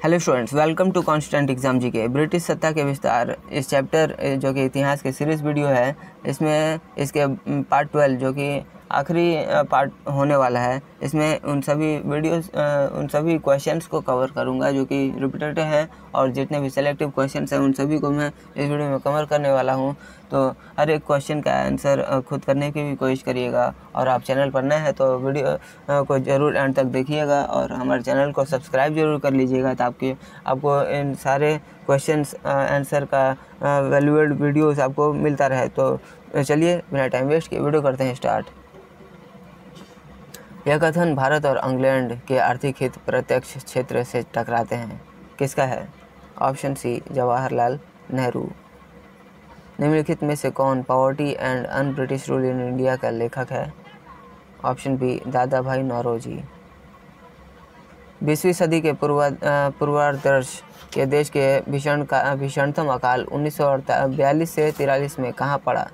Hello students, welcome to constant exam GK. British सत्ता के विस्तार इस चैप्टर जो कि इतिहास के सीरीज़ वीडियो है, इसमें इसके पार्ट 12 जो कि आखिरी पार्ट होने वाला है, इसमें उन सभी क्वेश्चंस को कवर करूंगा जो कि रिपीटेड हैं, और जितने भी सेलेक्टिव क्वेश्चंस हैं उन सभी को मैं इस वीडियो में कवर करने वाला हूं। तो हर एक क्वेश्चन का आंसर खुद करने की भी कोशिश करिएगा, और आप चैनल पर नए हैं तो वीडियो को ज़रूर एंड तक देखिएगा और हमारे चैनल को सब्सक्राइब जरूर कर लीजिएगा, ताकि आपको इन सारे क्वेश्चंस आंसर का वैल्यूएबल वीडियोस आपको मिलता रहे। तो चलिए बिना टाइम वेस्ट किए वीडियो करते हैं स्टार्ट। यह कथन भारत और इंग्लैंड के आर्थिक हित प्रत्यक्ष क्षेत्र से टकराते हैं, किसका है? Option C Jawaharlal Nehru. निम्नलिखित में से कौन poverty and un British rule in India का लेखक है? ऑप्शन बी दादा भाई नौरोजी। 20वीं सदी के पूर्वार्धर्ष के देश के भीषणतम अकाल 1942 से 43 में कहाँ पड़ा?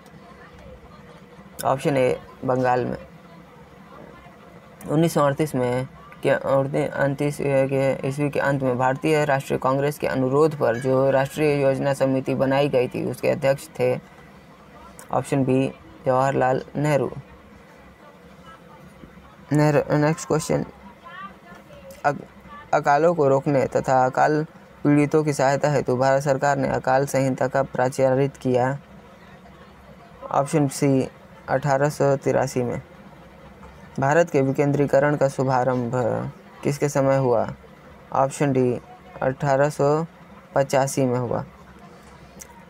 ऑप्शन ए बंगाल में। 1938 में ईस्वी के अंत में भारतीय राष्ट्रीय कांग्रेस के अनुरोध पर जो राष्ट्रीय योजना समिति बनाई गई थी, उसके अध्यक्ष थे? Option B Jawaharlal Nehru. Next question. अकालों को रोकने तथा अकाल पीड़ितों की सहायता हेतु भारत सरकार ने अकाल संहिता का प्रचारित किया? ऑप्शन सी 1883 में। भारत के विकेंद्रीकरण का शुभारंभ किसके समय हुआ? ऑप्शन डी 1885 में हुआ।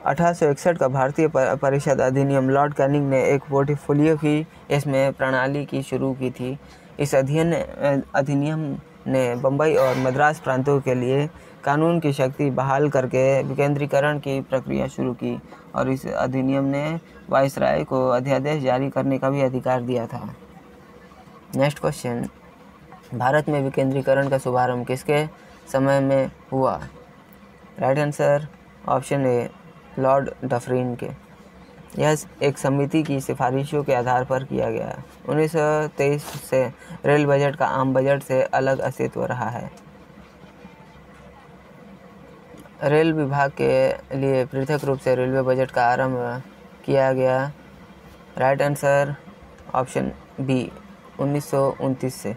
1861 का भारतीय परिषद अधिनियम लॉर्ड कैनिंग ने एक पोर्टफोलियो की इसमें प्रणाली की शुरू की थी। इस अधिनियम ने बम्बई और मद्रास प्रांतों के लिए कानून की शक्ति बहाल करके विकेंद्रीकरण की प्रक्रिया शुरू की, और इस अधिनियम ने वायसराय को अध्यादेश जारी करने का भी अधिकार दिया था। Next question. भारत में विकेंद्रीकरण का शुभारंभ किसके समय में हुआ? Right answer option A Lord Dufferin के। यह एक समिति की सिफारिशों के आधार पर किया गया। 1923 से रेल बजट का आम बजट से अलग अस्तित्व रहा है। रेल विभाग के लिए पृथक रूप से रेलवे बजट का आरंभ किया गया। राइट आंसर ऑप्शन बी 1929 से।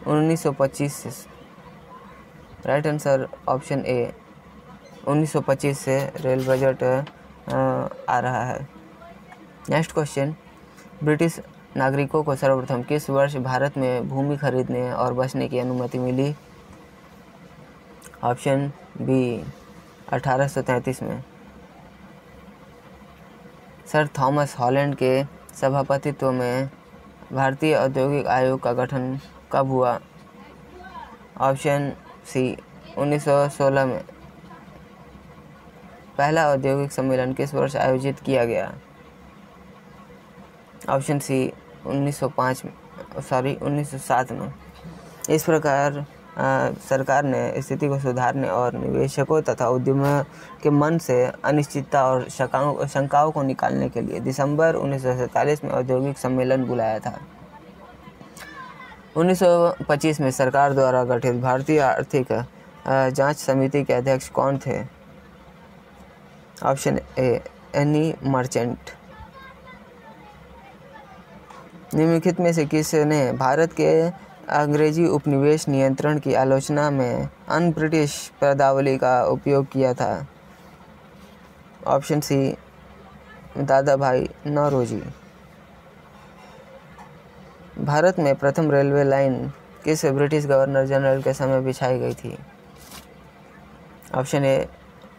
1925 से। राइट आंसर ऑप्शन ए 1925 से रेल बजट आ रहा है। Next question. ब्रिटिश नागरिकों को सर्वप्रथम किस वर्ष भारत में भूमि खरीदने और बसने की अनुमति मिली? ऑप्शन बी 1833 में। सर थॉमस हॉलैंड के सभापतित्व में भारतीय औद्योगिक आयोग का गठन कब हुआ? ऑप्शन सी 1916 में। पहला औद्योगिक सम्मेलन किस वर्ष आयोजित किया गया? ऑप्शन सी 1907 में। इस प्रकार सरकार ने स्थिति को सुधारने और निवेशकों तथा उद्यमियों के मन से अनिश्चितता और शंकाओं को निकालने के लिए दिसंबर 1947 में औद्योगिक सम्मेलन बुलाया था। 1925 में सरकार द्वारा गठित भारतीय आर्थिक जांच समिति के अध्यक्ष कौन थे? Option A any merchant. निम्नलिखित में से किसने भारत के अंग्रेजी उपनिवेश नियंत्रण की आलोचना में अन ब्रिटिश पदावली का उपयोग किया था? ऑप्शन सी दादा भाई नौरोजी। भारत में प्रथम रेलवे लाइन किस ब्रिटिश गवर्नर जनरल के समय बिछाई गई थी? Option A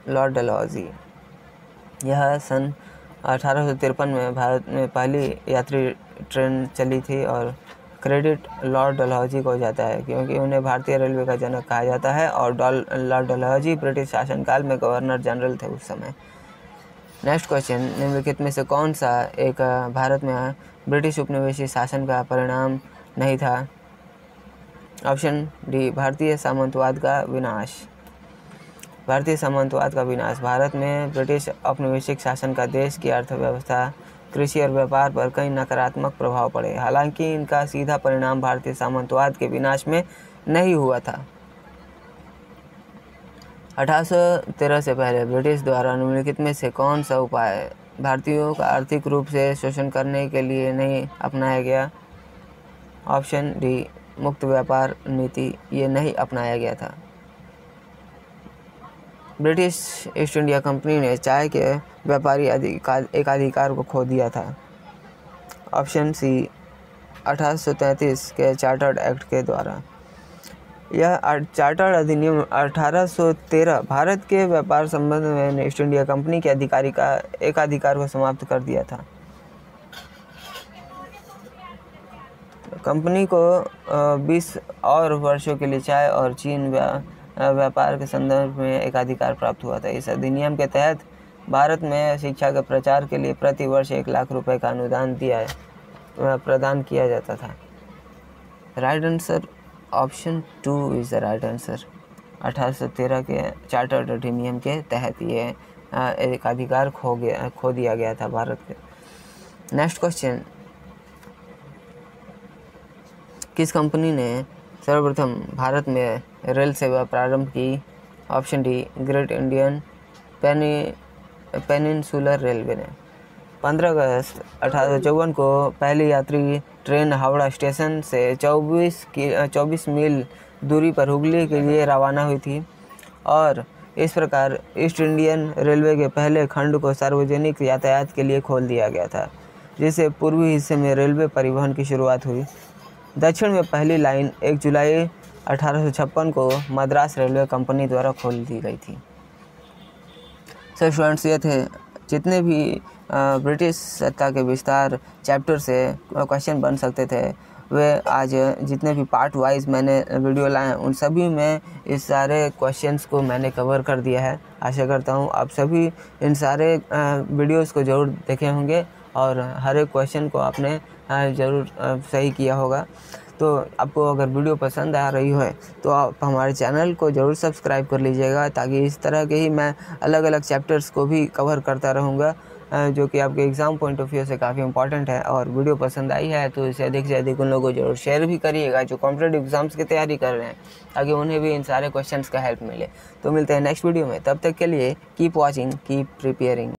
Lord Dalhousie. यह सन 1853 में भारत में पहली यात्री ट्रेन चली थी, और क्रेडिट लॉर्ड डलहौजी को जाता है क्योंकि उन्हें भारतीय रेलवे का जनक कहा जाता है, और लॉर्ड डलहौजी ब्रिटिश शासनकाल में गवर्नर जनरल थे उस समय। Next question. निम्नलिखित में से कौन सा एक भारत में ब्रिटिश उपनिवेशी शासन का परिणाम नहीं था? ऑप्शन डी भारतीय सामंतवाद का विनाश। भारतीय सामंतवाद का विनाश भारत में ब्रिटिश औपनिवेशिक शासन का देश की अर्थव्यवस्था कृषि और व्यापार पर कई नकारात्मक प्रभाव पड़े। हालांकि इनका सीधा परिणाम भारतीय सामंतवाद के विनाश में नहीं हुआ था। 1813 से पहले ब्रिटिश द्वारा निम्नलिखित में से कौन सा उपाय भारतीयों का आर्थिक रूप से शोषण करने के लिए नहीं अपनाया गया? ऑप्शन डी, मुक्त व्यापार नीति, ये नहीं अपनाया गया था। ब्रिटिश ईस्ट इंडिया कंपनी ने चाय के व्यापारी एकाधिकार को खो दिया था। ऑप्शन सी, 1833 के चार्टर्ड एक्ट के द्वारा। यह चार्टर्ड अधिनियम 1813 भारत के व्यापार संबंध में ईस्ट इंडिया कंपनी के एकाधिकार को समाप्त कर दिया था। कंपनी को 20 और वर्षों के लिए चाय और चीन व्यापार के संदर्भ में एकाधिकार प्राप्त हुआ था। इस अधिनियम के तहत भारत में शिक्षा के प्रचार के लिए प्रति वर्ष 1 लाख रुपए का अनुदान प्रदान किया जाता था। Right answer option 2 is the right answer. 1813 के चार्टर्ड अधिनियम के तहत ये एकाधिकार खो दिया गया था भारत के। नेक्स्ट क्वेश्चन, किस कंपनी ने सर्वप्रथम भारत में रेल सेवा प्रारंभ की? Option D, great Indian peninsular railway ने। 15 अगस्त 1854 को पहली यात्री ट्रेन हावड़ा स्टेशन से 24 मील दूरी पर हुगली के लिए रवाना हुई थी और इस प्रकार ईस्ट इंडियन रेलवे के पहले खंड को सार्वजनिक यातायात के लिए खोल दिया गया था, जिससे पूर्वी हिस्से में रेलवे परिवहन की शुरुआत हुई। दक्षिण में पहली लाइन 1 जुलाई 1856 को मद्रास रेलवे कंपनी द्वारा खोल दी गई थी। सर स्टूडेंट्स, ये थे जितने भी ब्रिटिश सत्ता के विस्तार चैप्टर से क्वेश्चन बन सकते थे, वे आज जितने भी पार्ट वाइज मैंने वीडियो लाए उन सभी में इस सारे क्वेश्चंस को मैंने कवर कर दिया है। आशा करता हूँ आप सभी इन सारे वीडियोस को ज़रूर देखे होंगे और हर एक क्वेश्चन को आपने ज़रूर सही किया होगा। तो आपको अगर वीडियो पसंद आ रही है तो आप हमारे चैनल को ज़रूर सब्सक्राइब कर लीजिएगा, ताकि इस तरह के ही मैं अलग अलग चैप्टर्स को भी कवर करता रहूँगा, जो कि आपके एग्ज़ाम पॉइंट ऑफ व्यू से काफ़ी इंपॉर्टेंट है। और वीडियो पसंद आई है तो इसे अधिक से अधिक उन लोगों को जरूर शेयर भी करिएगा जो कॉम्पिटेटिव एग्जाम्स की तैयारी कर रहे हैं, ताकि उन्हें भी इन सारे क्वेश्चंस का हेल्प मिले। तो मिलते हैं नेक्स्ट वीडियो में, तब तक के लिए कीप वॉचिंग, कीप प्रिपेयरिंग।